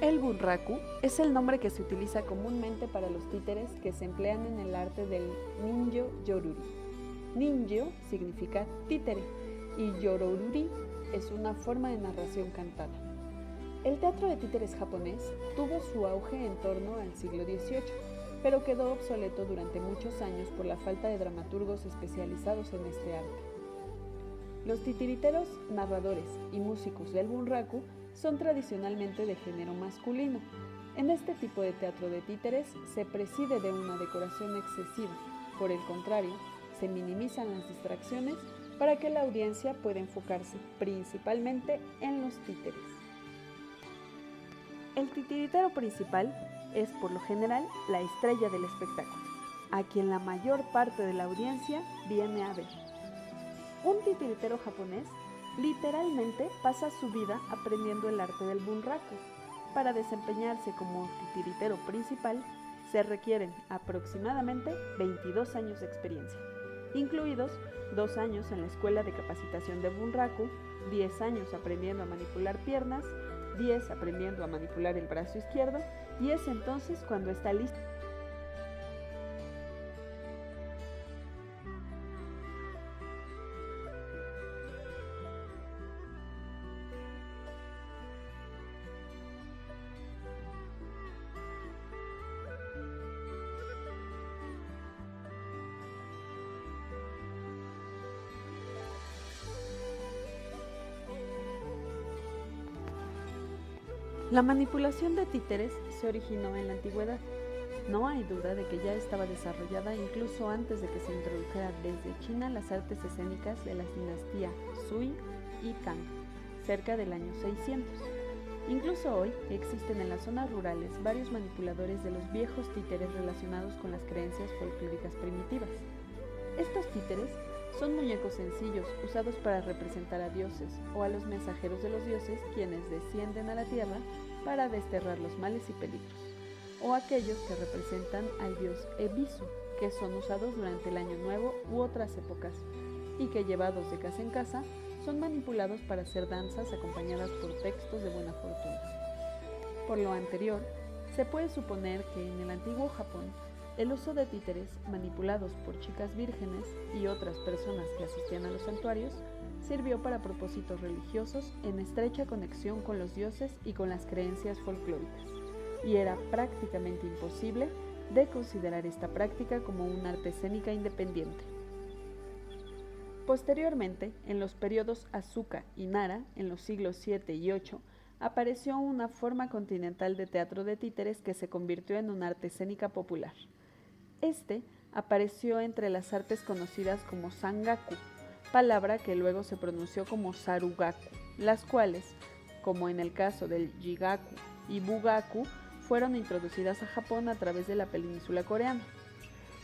El bunraku es el nombre que se utiliza comúnmente para los títeres que se emplean en el arte del ninjō yoruri. Ninjō significa títere y yororuri es una forma de narración cantada. El teatro de títeres japonés tuvo su auge en torno al siglo XVIII, pero quedó obsoleto durante muchos años por la falta de dramaturgos especializados en este arte. Los titiriteros, narradores y músicos del bunraku son tradicionalmente de género masculino. En este tipo de teatro de títeres se prescinde de una decoración excesiva. Por el contrario, se minimizan las distracciones para que la audiencia pueda enfocarse principalmente en los títeres. El titiritero principal es, por lo general, la estrella del espectáculo, a quien la mayor parte de la audiencia viene a ver. Un titiritero japonés literalmente pasa su vida aprendiendo el arte del bunraku. Para desempeñarse como titiritero principal se requieren aproximadamente 22 años de experiencia, incluidos 2 años en la escuela de capacitación de bunraku, 10 años aprendiendo a manipular piernas, 10 aprendiendo a manipular el brazo izquierdo, y es entonces cuando está listo. La manipulación de títeres se originó en la antigüedad. No hay duda de que ya estaba desarrollada incluso antes de que se introdujera desde China las artes escénicas de las dinastías Sui y Tang, cerca del año 600. Incluso hoy existen en las zonas rurales varios manipuladores de los viejos títeres relacionados con las creencias folclóricas primitivas. Estos títeres son muñecos sencillos usados para representar a dioses o a los mensajeros de los dioses, quienes descienden a la tierra para desterrar los males y peligros, o aquellos que representan al dios Ebisu, que son usados durante el Año Nuevo u otras épocas, y que, llevados de casa en casa, son manipulados para hacer danzas acompañadas por textos de buena fortuna. Por lo anterior, se puede suponer que en el antiguo Japón el uso de títeres manipulados por chicas vírgenes y otras personas que asistían a los santuarios sirvió para propósitos religiosos en estrecha conexión con los dioses y con las creencias folclóricas, y era prácticamente imposible de considerar esta práctica como una arte escénica independiente. Posteriormente, en los periodos Asuka y Nara, en los siglos VII y VIII, apareció una forma continental de teatro de títeres que se convirtió en una arte escénica popular. Este apareció entre las artes conocidas como Sangaku, palabra que luego se pronunció como Sarugaku, las cuales, como en el caso del Jigaku y Bugaku, fueron introducidas a Japón a través de la península coreana.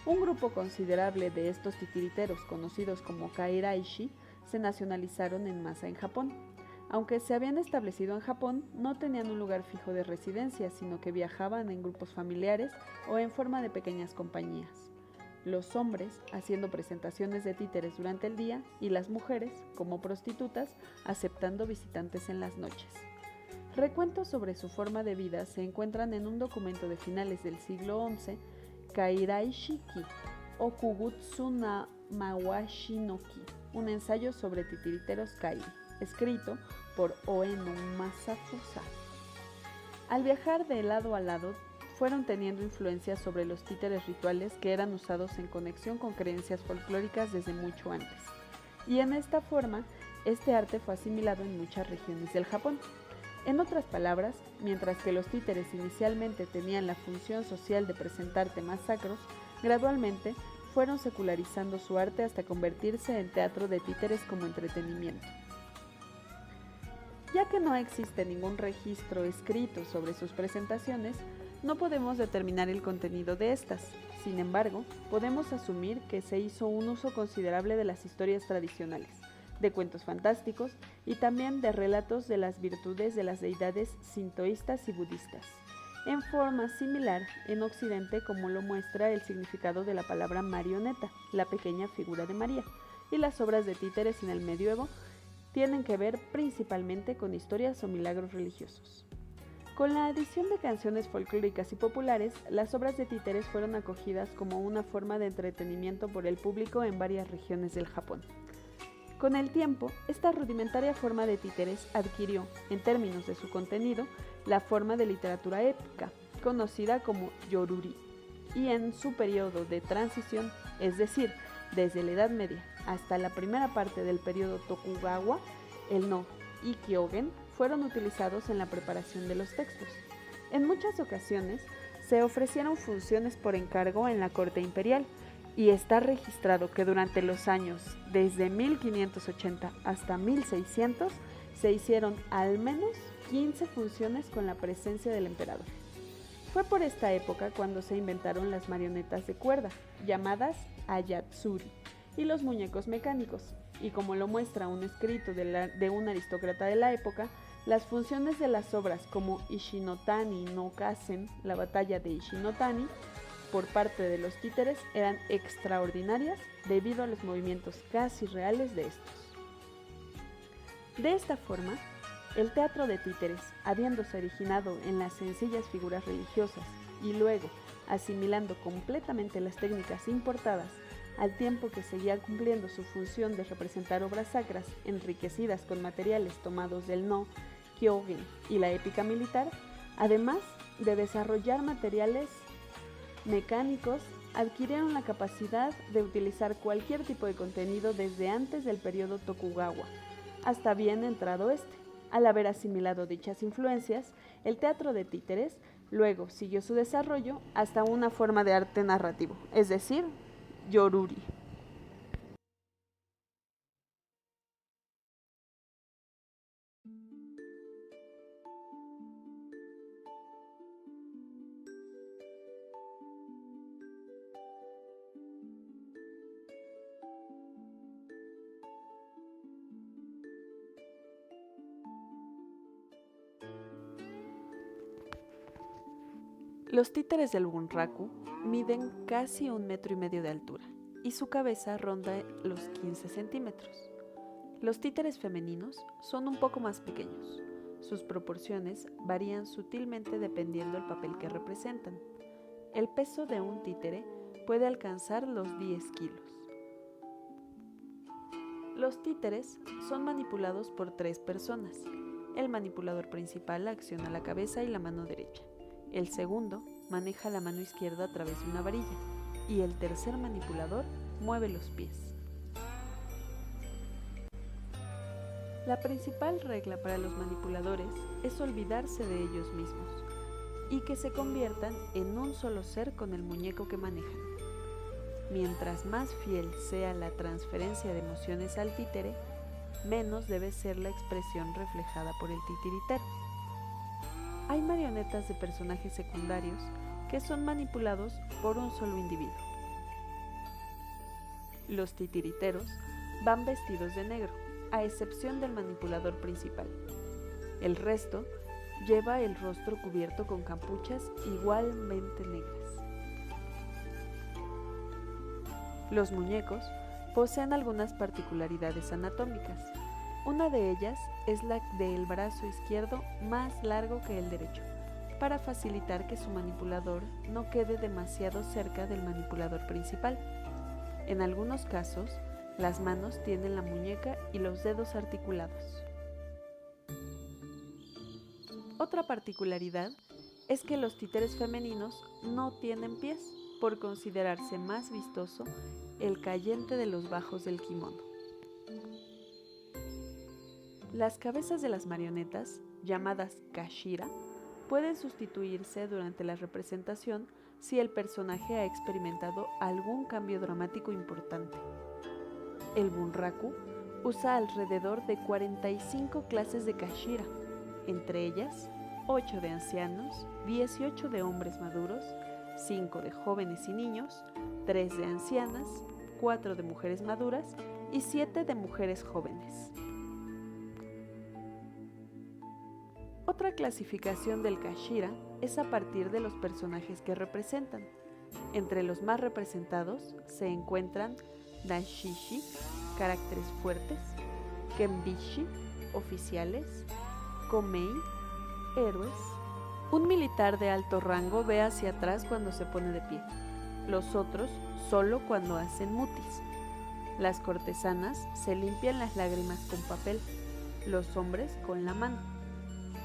Un grupo considerable de estos titiriteros, conocidos como kairaishi, se nacionalizaron en masa en Japón. Aunque se habían establecido en Japón, no tenían un lugar fijo de residencia, sino que viajaban en grupos familiares o en forma de pequeñas compañías. Los hombres haciendo presentaciones de títeres durante el día y las mujeres, como prostitutas, aceptando visitantes en las noches. Recuentos sobre su forma de vida se encuentran en un documento de finales del siglo XI, Kairaishiki o Kugutsu na Mawashi-no-ki, un ensayo sobre titiriteros kairi, escrito por Oeno Masafusa. Al viajar de lado a lado, fueron teniendo influencias sobre los títeres rituales que eran usados en conexión con creencias folclóricas desde mucho antes. Y en esta forma, este arte fue asimilado en muchas regiones del Japón. En otras palabras, mientras que los títeres inicialmente tenían la función social de presentar temas sacros, gradualmente fueron secularizando su arte hasta convertirse en teatro de títeres como entretenimiento. Ya que no existe ningún registro escrito sobre sus presentaciones, no podemos determinar el contenido de estas. Sin embargo, podemos asumir que se hizo un uso considerable de las historias tradicionales, de cuentos fantásticos y también de relatos de las virtudes de las deidades sintoístas y budistas, en forma similar en Occidente como lo muestra el significado de la palabra marioneta, la pequeña figura de María, y las obras de títeres en el medioevo tienen que ver principalmente con historias o milagros religiosos. Con la adición de canciones folclóricas y populares, las obras de títeres fueron acogidas como una forma de entretenimiento por el público en varias regiones del Japón. Con el tiempo, esta rudimentaria forma de títeres adquirió, en términos de su contenido, la forma de literatura épica, conocida como yoruri, y en su periodo de transición, es decir, desde la Edad Media hasta la primera parte del periodo Tokugawa, el no y kyogen fueron utilizados en la preparación de los textos. En muchas ocasiones se ofrecieron funciones por encargo en la corte imperial, y está registrado que durante los años desde 1580 hasta 1600 se hicieron al menos 15 funciones con la presencia del emperador. Fue por esta época cuando se inventaron las marionetas de cuerda, llamadas ayatsuri, y los muñecos mecánicos, y como lo muestra un escrito de un aristócrata de la época, las funciones de las obras como Ishinotani no Kazen, la batalla de Ishinotani, por parte de los títeres eran extraordinarias debido a los movimientos casi reales de estos. De esta forma, el teatro de títeres, habiéndose originado en las sencillas figuras religiosas y luego asimilando completamente las técnicas importadas, al tiempo que seguía cumpliendo su función de representar obras sacras enriquecidas con materiales tomados del no, kyogen y la épica militar, además de desarrollar materiales mecánicos, adquirieron la capacidad de utilizar cualquier tipo de contenido desde antes del periodo Tokugawa hasta bien entrado este. Al haber asimilado dichas influencias, el teatro de títeres luego siguió su desarrollo hasta una forma de arte narrativo, es decir, yoruri. Los títeres del bunraku miden casi 1,5 metros de altura y su cabeza ronda los 15 centímetros. Los títeres femeninos son un poco más pequeños. Sus proporciones varían sutilmente dependiendo del papel que representan. El peso de un títere puede alcanzar los 10 kilos. Los títeres son manipulados por 3 personas. El manipulador principal acciona la cabeza y la mano derecha. El segundo maneja la mano izquierda a través de una varilla. Y el tercer manipulador mueve los pies. La principal regla para los manipuladores es olvidarse de ellos mismos y que se conviertan en un solo ser con el muñeco que manejan. Mientras más fiel sea la transferencia de emociones al títere, menos debe ser la expresión reflejada por el titiritero. Hay marionetas de personajes secundarios que son manipulados por un solo individuo. Los titiriteros van vestidos de negro, a excepción del manipulador principal. El resto lleva el rostro cubierto con capuchas igualmente negras. Los muñecos poseen algunas particularidades anatómicas. Una de ellas es la del brazo izquierdo más largo que el derecho, para facilitar que su manipulador no quede demasiado cerca del manipulador principal. En algunos casos, las manos tienen la muñeca y los dedos articulados. Otra particularidad es que los títeres femeninos no tienen pies, por considerarse más vistoso el cayente de los bajos del kimono. Las cabezas de las marionetas, llamadas kashira, pueden sustituirse durante la representación si el personaje ha experimentado algún cambio dramático importante. El bunraku usa alrededor de 45 clases de kashira, entre ellas 8 de ancianos, 18 de hombres maduros, 5 de jóvenes y niños, 3 de ancianas, 4 de mujeres maduras y 7 de mujeres jóvenes. Otra clasificación del kashira es a partir de los personajes que representan. Entre los más representados se encuentran Danshishi, caracteres fuertes, Kenbishi, oficiales, Komei, héroes, Un militar de alto rango ve hacia atrás cuando se pone de pie, los otros solo cuando hacen mutis. Las cortesanas se limpian las lágrimas con papel, los hombres con la mano.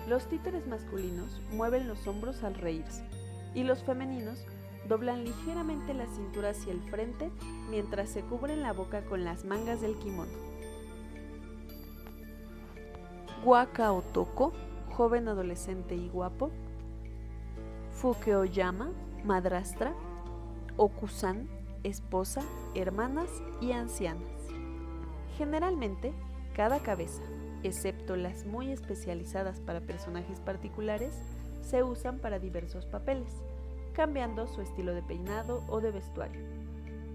Los títeres masculinos mueven los hombros al reírse y los femeninos doblan ligeramente la cintura hacia el frente mientras se cubren la boca con las mangas del kimono. Waka Otoko, joven adolescente y guapo. Fuke Oyama, madrastra. Okusan, esposa, hermanas y ancianas. Generalmente, cada cabeza, excepto las muy especializadas para personajes particulares, se usan para diversos papeles, cambiando su estilo de peinado o de vestuario.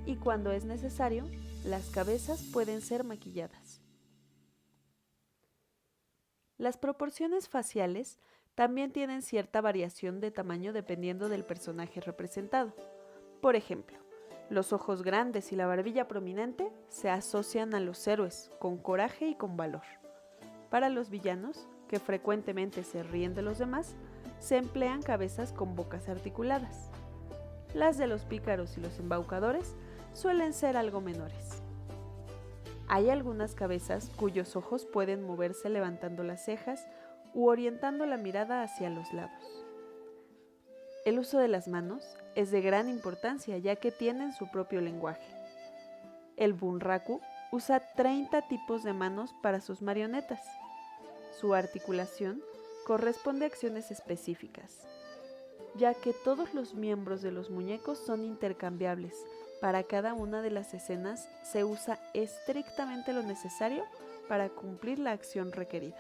Y cuando es necesario, las cabezas pueden ser maquilladas. Las proporciones faciales también tienen cierta variación de tamaño dependiendo del personaje representado. Por ejemplo, los ojos grandes y la barbilla prominente se asocian a los héroes con coraje y con valor. Para los villanos, que frecuentemente se ríen de los demás, se emplean cabezas con bocas articuladas. Las de los pícaros y los embaucadores suelen ser algo menores. Hay algunas cabezas cuyos ojos pueden moverse levantando las cejas u orientando la mirada hacia los lados. El uso de las manos es de gran importancia ya que tienen su propio lenguaje. El bunraku usa 30 tipos de manos para sus marionetas. Su articulación corresponde a acciones específicas, ya que todos los miembros de los muñecos son intercambiables. Para cada una de las escenas se usa estrictamente lo necesario para cumplir la acción requerida.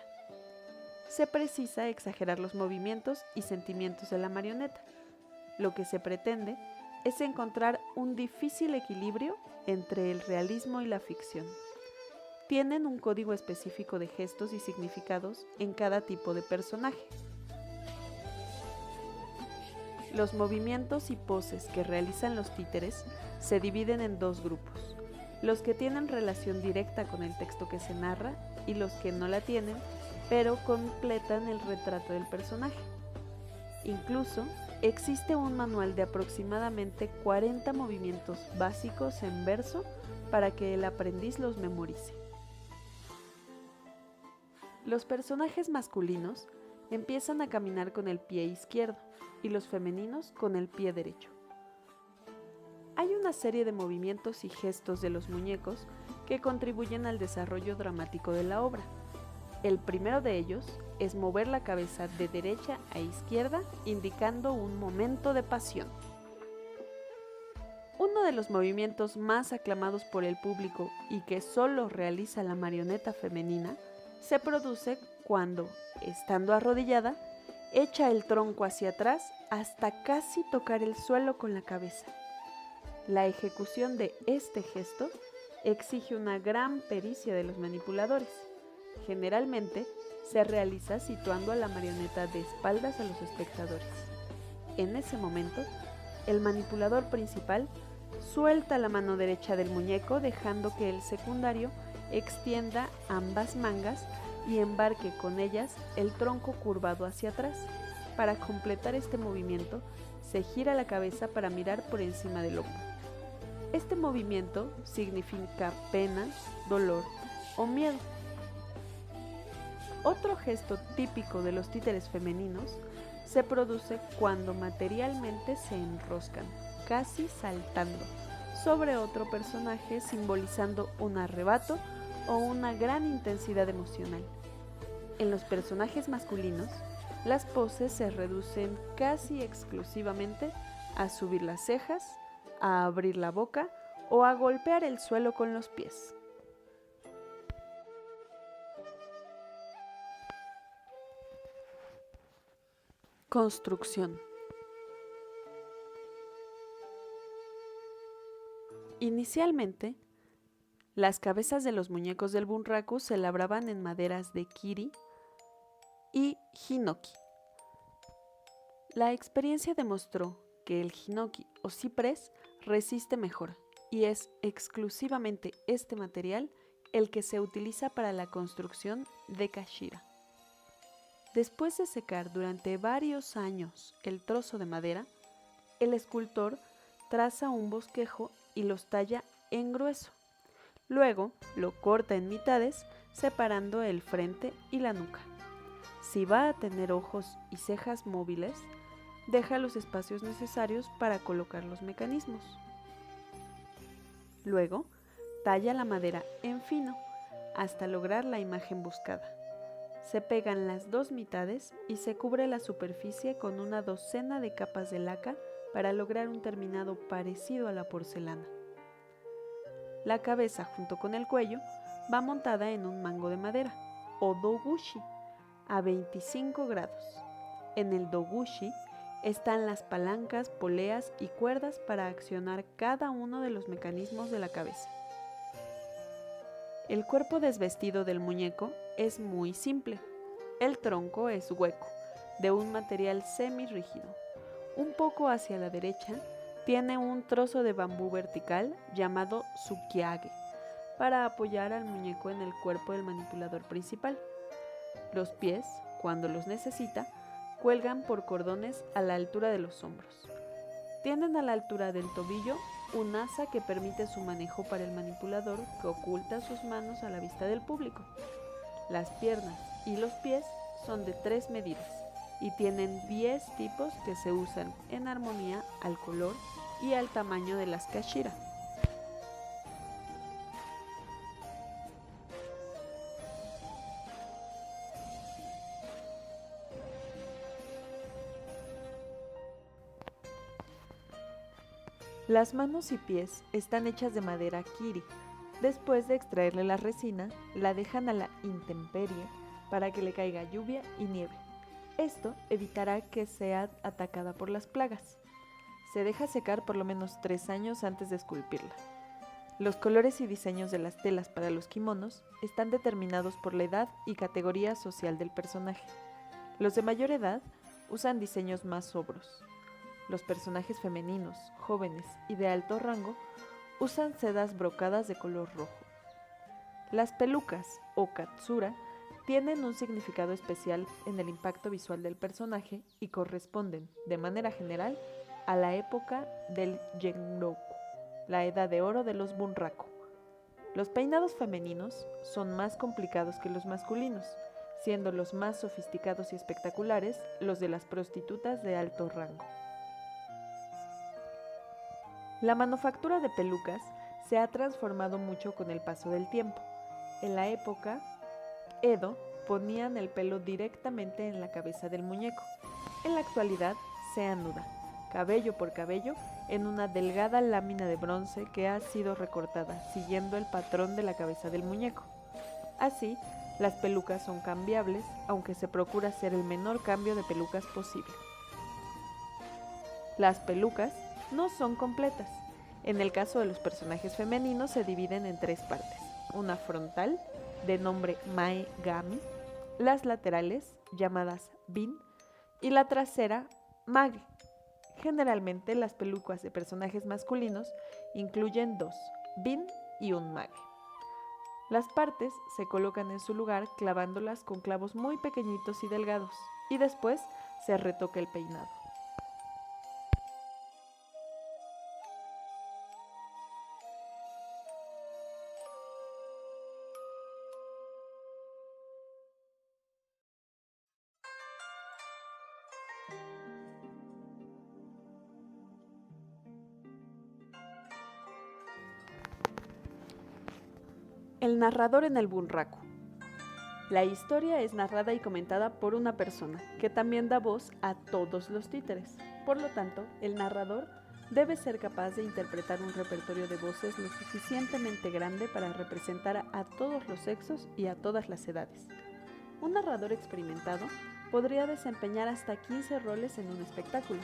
Se precisa exagerar los movimientos y sentimientos de la marioneta. Lo que se pretende es encontrar un difícil equilibrio entre el realismo y la ficción. Tienen un código específico de gestos y significados en cada tipo de personaje. Los movimientos y poses que realizan los títeres se dividen en dos grupos: los que tienen relación directa con el texto que se narra y los que no la tienen, pero completan el retrato del personaje. Incluso, existe un manual de aproximadamente 40 movimientos básicos en verso para que el aprendiz los memorice. Los personajes masculinos empiezan a caminar con el pie izquierdo y los femeninos con el pie derecho. Hay una serie de movimientos y gestos de los muñecos que contribuyen al desarrollo dramático de la obra. El primero de ellos es mover la cabeza de derecha a izquierda, indicando un momento de pasión. Uno de los movimientos más aclamados por el público y que solo realiza la marioneta femenina se produce cuando, estando arrodillada, echa el tronco hacia atrás hasta casi tocar el suelo con la cabeza. La ejecución de este gesto exige una gran pericia de los manipuladores. Generalmente se realiza situando a la marioneta de espaldas a los espectadores. En ese momento, el manipulador principal suelta la mano derecha del muñeco, dejando que el secundario extienda ambas mangas y embarque con ellas el tronco curvado hacia atrás. Para completar este movimiento, se gira la cabeza para mirar por encima del hombro. Este movimiento significa pena, dolor o miedo. Otro gesto típico de los títeres femeninos se produce cuando materialmente se enroscan, casi saltando, sobre otro personaje, simbolizando un arrebato o una gran intensidad emocional. En los personajes masculinos, las poses se reducen casi exclusivamente a subir las cejas, a abrir la boca o a golpear el suelo con los pies. Construcción. Inicialmente, las cabezas de los muñecos del bunraku se labraban en maderas de kiri y hinoki. La experiencia demostró que el hinoki o ciprés resiste mejor y es exclusivamente este material el que se utiliza para la construcción de kashira. Después de secar durante varios años el trozo de madera, el escultor traza un bosquejo y los talla en grueso. Luego lo corta en mitades, separando el frente y la nuca. Si va a tener ojos y cejas móviles, deja los espacios necesarios para colocar los mecanismos. Luego, talla la madera en fino hasta lograr la imagen buscada. Se pegan las dos mitades y se cubre la superficie con una docena de capas de laca para lograr un terminado parecido a la porcelana. La cabeza junto con el cuello va montada en un mango de madera, o dogushi, a 25 grados. En el dogushi están las palancas, poleas y cuerdas para accionar cada uno de los mecanismos de la cabeza. El cuerpo desvestido del muñeco es muy simple. El tronco es hueco, de un material semirrígido. Un poco hacia la derecha tiene un trozo de bambú vertical llamado sukiage para apoyar al muñeco en el cuerpo del manipulador principal. Los pies, cuando los necesita, cuelgan por cordones a la altura de los hombros. Tienen a la altura del tobillo un asa que permite su manejo para el manipulador, que oculta sus manos a la vista del público. Las piernas y los pies son de 3 medidas y tienen 10 tipos que se usan en armonía al color y al tamaño de las kashira. Las manos y pies están hechas de madera kiri. Después de extraerle la resina, la dejan a la intemperie para que le caiga lluvia y nieve. Esto evitará que sea atacada por las plagas. Se deja secar por lo menos 3 años antes de esculpirla. Los colores y diseños de las telas para los kimonos están determinados por la edad y categoría social del personaje. Los de mayor edad usan diseños más sobros. Los personajes femeninos, jóvenes y de alto rango usan sedas brocadas de color rojo. Las pelucas o katsura tienen un significado especial en el impacto visual del personaje y corresponden, de manera general, a la época del Genroku, la edad de oro de los bunraku. Los peinados femeninos son más complicados que los masculinos, siendo los más sofisticados y espectaculares los de las prostitutas de alto rango. La manufactura de pelucas se ha transformado mucho con el paso del tiempo. En la época Edo ponían el pelo directamente en la cabeza del muñeco. En la actualidad se anuda, cabello por cabello, en una delgada lámina de bronce que ha sido recortada, siguiendo el patrón de la cabeza del muñeco. Así, las pelucas son cambiables, aunque se procura hacer el menor cambio de pelucas posible. Las pelucas no son completas. En el caso de los personajes femeninos se dividen en 3 partes. Una frontal, de nombre Mae-gami, las laterales, llamadas bin, y la trasera, Mage. Generalmente las pelucas de personajes masculinos incluyen 2, bin y un Mage. Las partes se colocan en su lugar clavándolas con clavos muy pequeñitos y delgados, y después se retoca el peinado. El narrador en el bunraku. La historia es narrada y comentada por una persona, que también da voz a todos los títeres. Por lo tanto, el narrador debe ser capaz de interpretar un repertorio de voces lo suficientemente grande para representar a todos los sexos y a todas las edades. Un narrador experimentado podría desempeñar hasta 15 roles en un espectáculo.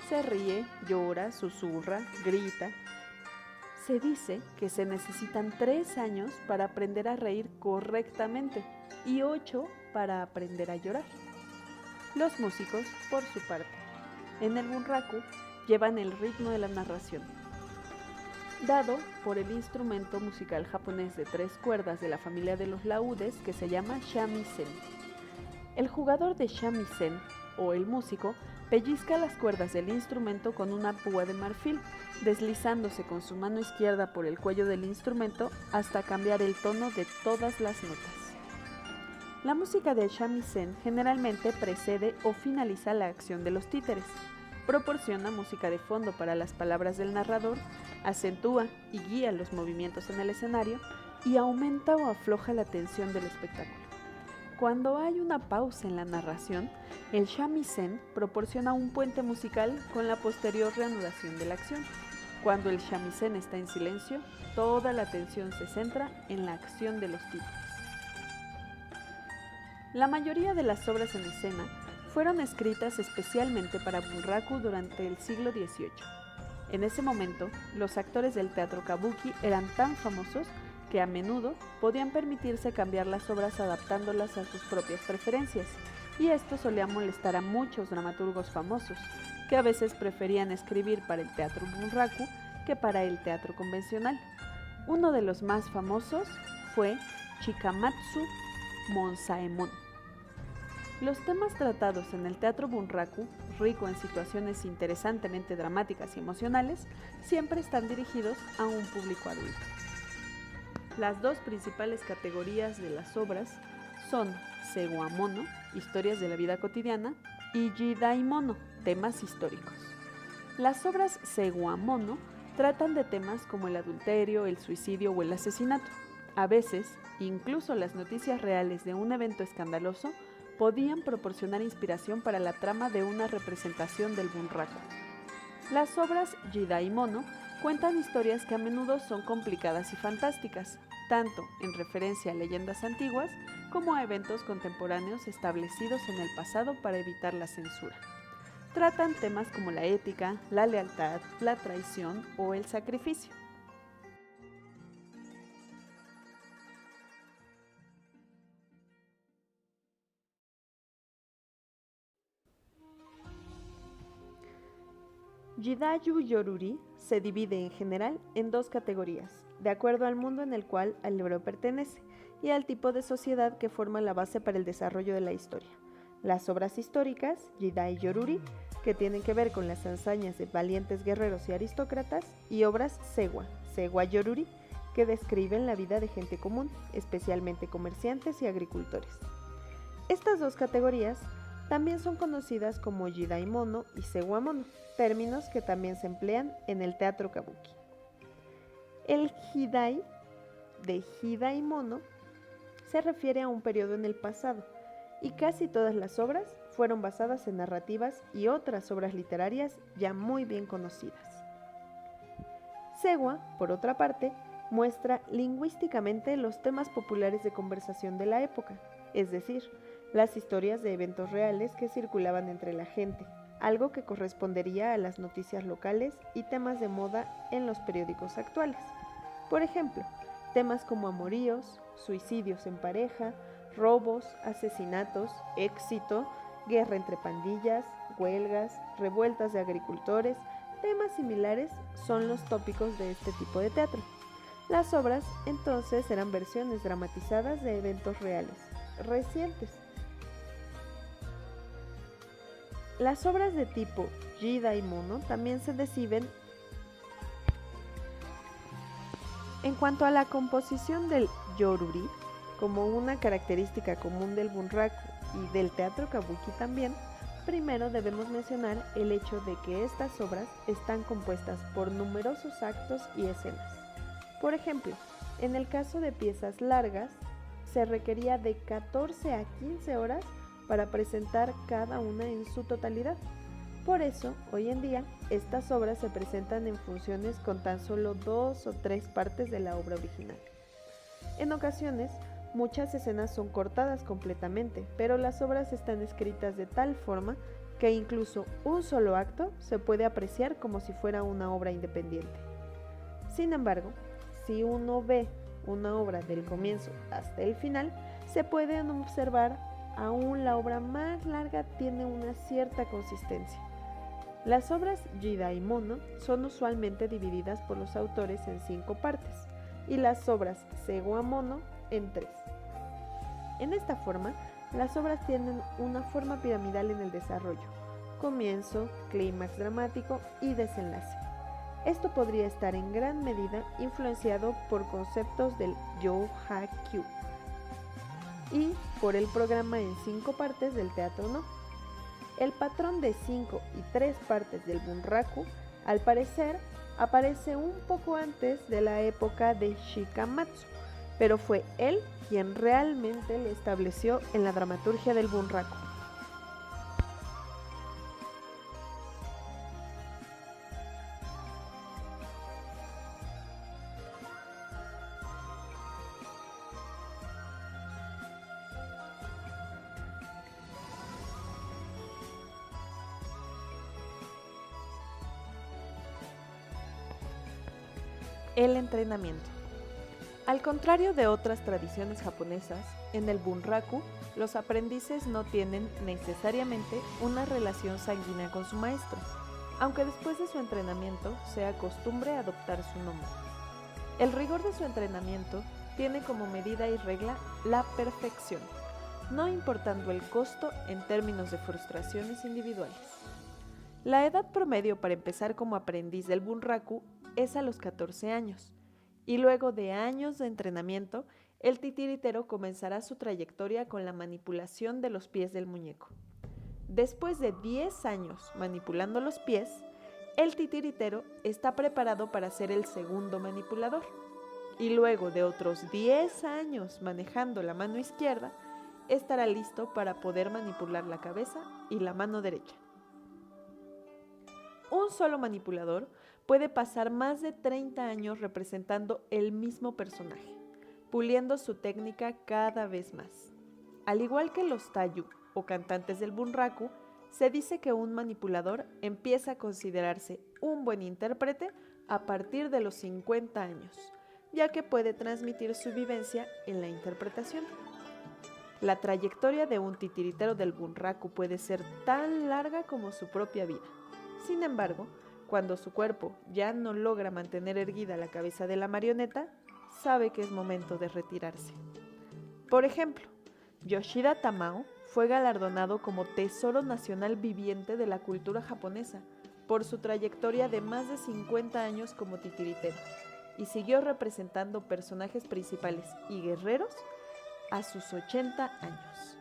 Se ríe, llora, susurra, grita. Se dice que se necesitan 3 años para aprender a reír correctamente y 8 para aprender a llorar. Los músicos, por su parte, en el bunraku llevan el ritmo de la narración, dado por el instrumento musical japonés de 3 cuerdas de la familia de los laúdes que se llama shamisen. El jugador de shamisen, o el músico, pellizca las cuerdas del instrumento con una púa de marfil, deslizándose con su mano izquierda por el cuello del instrumento hasta cambiar el tono de todas las notas. La música del shamisen generalmente precede o finaliza la acción de los títeres, proporciona música de fondo para las palabras del narrador, acentúa y guía los movimientos en el escenario y aumenta o afloja la tensión del espectáculo. Cuando hay una pausa en la narración, el shamisen proporciona un puente musical con la posterior reanudación de la acción. Cuando el shamisen está en silencio, toda la atención se centra en la acción de los títeres. La mayoría de las obras en escena fueron escritas especialmente para bunraku durante el siglo XVIII. En ese momento, los actores del teatro kabuki eran tan famosos que a menudo podían permitirse cambiar las obras adaptándolas a sus propias preferencias, y esto solía molestar a muchos dramaturgos famosos, que a veces preferían escribir para el teatro bunraku que para el teatro convencional. Uno de los más famosos fue Chikamatsu Monzaemon. Los temas tratados en el teatro bunraku, rico en situaciones interesantemente dramáticas y emocionales, siempre están dirigidos a un público adulto. Las dos principales categorías de las obras son Seiwa-mono, historias de la vida cotidiana, y Jidai-mono, temas históricos. Las obras Seiwa-mono tratan de temas como el adulterio, el suicidio o el asesinato. A veces, incluso las noticias reales de un evento escandaloso podían proporcionar inspiración para la trama de una representación del bunraku. Las obras Jidai-mono cuentan historias que a menudo son complicadas y fantásticas, tanto en referencia a leyendas antiguas como a eventos contemporáneos establecidos en el pasado para evitar la censura. Tratan temas como la ética, la lealtad, la traición o el sacrificio. Jidayu Yoruri se divide en general en dos categorías, de acuerdo al mundo en el cual el libro pertenece y al tipo de sociedad que forma la base para el desarrollo de la historia. Las obras históricas, Jidai Yoruri, que tienen que ver con las hazañas de valientes guerreros y aristócratas, y obras Seiwa, Seiwa Yoruri, que describen la vida de gente común, especialmente comerciantes y agricultores. Estas dos categorías también son conocidas como Jidai-mono y Seiwa-mono, términos que también se emplean en el teatro kabuki. El Jidai de Jidai-mono se refiere a un periodo en el pasado, y casi todas las obras fueron basadas en narrativas y otras obras literarias ya muy bien conocidas. Seiwa, por otra parte, muestra lingüísticamente los temas populares de conversación de la época, es decir, las historias de eventos reales que circulaban entre la gente, algo que correspondería a las noticias locales y temas de moda en los periódicos actuales. Por ejemplo, temas como amoríos, suicidios en pareja, robos, asesinatos, éxito, guerra entre pandillas, huelgas, revueltas de agricultores, temas similares son los tópicos de este tipo de teatro. Las obras entonces eran versiones dramatizadas de eventos reales, recientes. Las obras de tipo Jidai-mono también se describen. En cuanto a la composición del yoruri, como una característica común del bunraku y del teatro kabuki también, primero debemos mencionar el hecho de que estas obras están compuestas por numerosos actos y escenas. Por ejemplo, en el caso de piezas largas, se requería de 14 a 15 horas para presentar cada una en su totalidad. Por eso, hoy en día, estas obras se presentan en funciones con tan solo 2 o 3 partes de la obra original. En ocasiones, muchas escenas son cortadas completamente, pero las obras están escritas de tal forma que incluso un solo acto se puede apreciar como si fuera una obra independiente. Sin embargo, si uno ve una obra del comienzo hasta el final, se puede observar aún la obra más larga tiene una cierta consistencia. Las obras Jidai-mono son usualmente divididas por los autores en 5 partes y las obras Seiwa-mono en 3. En esta forma, Las obras tienen una forma piramidal en el desarrollo: comienzo, clímax dramático y desenlace. Esto podría estar en gran medida influenciado por conceptos del Yo-Ha-Kyu y por el programa en 5 partes del teatro No. El patrón de 5 y 3 partes del Bunraku, al parecer, aparece un poco antes de la época de Shikamatsu, pero fue él quien realmente lo estableció en la dramaturgia del Bunraku. El entrenamiento. Al contrario de otras tradiciones japonesas, en el Bunraku, los aprendices no tienen necesariamente una relación sanguínea con su maestro, aunque después de su entrenamiento se acostumbre a adoptar su nombre. El rigor de su entrenamiento tiene como medida y regla la perfección, no importando el costo en términos de frustraciones individuales. La edad promedio para empezar como aprendiz del Bunraku es a los 14 años, y luego de años de entrenamiento, el titiritero comenzará su trayectoria con la manipulación de los pies del muñeco. Después de 10 años manipulando los pies, el titiritero está preparado para ser el segundo manipulador, y luego de otros 10 años manejando la mano izquierda, estará listo para poder manipular la cabeza y la mano derecha. Un solo manipulador puede pasar más de 30 años representando el mismo personaje, puliendo su técnica cada vez más. Al igual que los Tayu o cantantes del Bunraku, se dice que un manipulador empieza a considerarse un buen intérprete a partir de los 50 años, ya que puede transmitir su vivencia en la interpretación. La trayectoria de un titiritero del Bunraku puede ser tan larga como su propia vida. Sin embargo, cuando su cuerpo ya no logra mantener erguida la cabeza de la marioneta, sabe que es momento de retirarse. Por ejemplo, Yoshida Tamao fue galardonado como Tesoro Nacional Viviente de la Cultura Japonesa por su trayectoria de más de 50 años como titiritero, y siguió representando personajes principales y guerreros a sus 80 años.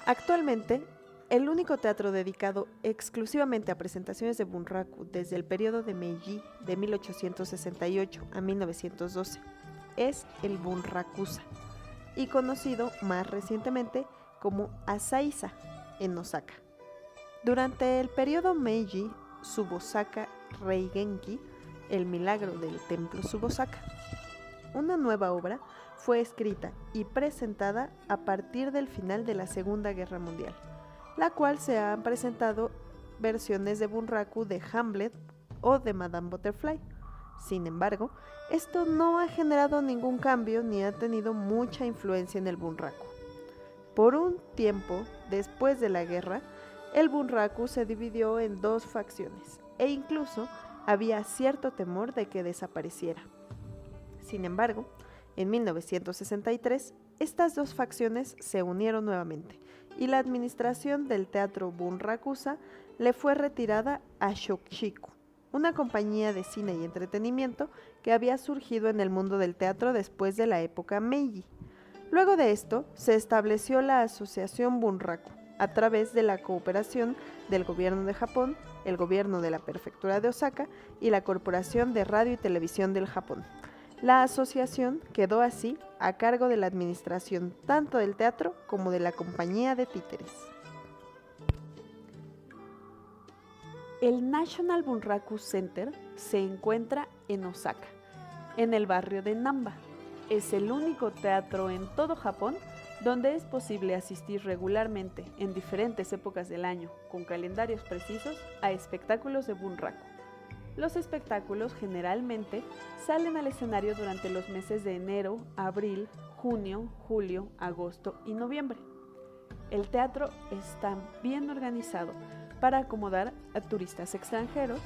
Actualmente, el único teatro dedicado exclusivamente a presentaciones de Bunraku desde el periodo de Meiji de 1868 a 1912 es el Bunrakusa, y conocido más recientemente como Asaisa en Osaka. Durante el periodo Meiji, Tsubosaka Reigenki, el milagro del templo Tsubosaka. Una nueva obra fue escrita y presentada a partir del final de la Segunda Guerra Mundial, la cual se han presentado versiones de Bunraku de Hamlet o de Madame Butterfly. Sin embargo, esto no ha generado ningún cambio ni ha tenido mucha influencia en el Bunraku. Por un tiempo, después de la guerra, el Bunraku se dividió en 2 facciones e incluso había cierto temor de que desapareciera. Sin embargo, en 1963, estas 2 facciones se unieron nuevamente y la administración del teatro Bunrakusa le fue retirada a Shochiku, una compañía de cine y entretenimiento que había surgido en el mundo del teatro después de la época Meiji. Luego de esto, se estableció la Asociación Bunraku, a través de la cooperación del Gobierno de Japón, el Gobierno de la Prefectura de Osaka y la Corporación de Radio y Televisión del Japón. La asociación quedó así a cargo de la administración tanto del teatro como de la compañía de títeres. El National Bunraku Center se encuentra en Osaka, en el barrio de Namba. Es el único teatro en todo Japón donde es posible asistir regularmente en diferentes épocas del año, con calendarios precisos, a espectáculos de Bunraku. Los espectáculos generalmente salen al escenario durante los meses de enero, abril, junio, julio, agosto y noviembre. El teatro está bien organizado para acomodar a turistas extranjeros,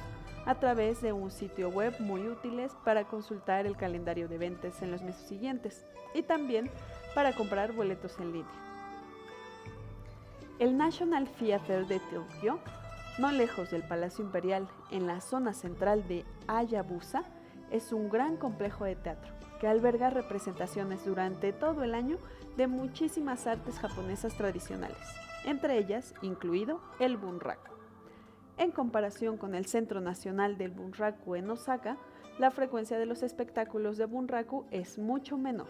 a través de un sitio web muy útiles para consultar el calendario de eventos en los meses siguientes y también para comprar boletos en línea. El National Theatre de Tokio, no lejos del Palacio Imperial, en la zona central de Hayabusa, es un gran complejo de teatro que alberga representaciones durante todo el año de muchísimas artes japonesas tradicionales, entre ellas incluido el bunraku. En comparación con el Centro Nacional del Bunraku en Osaka, la frecuencia de los espectáculos de bunraku es mucho menor.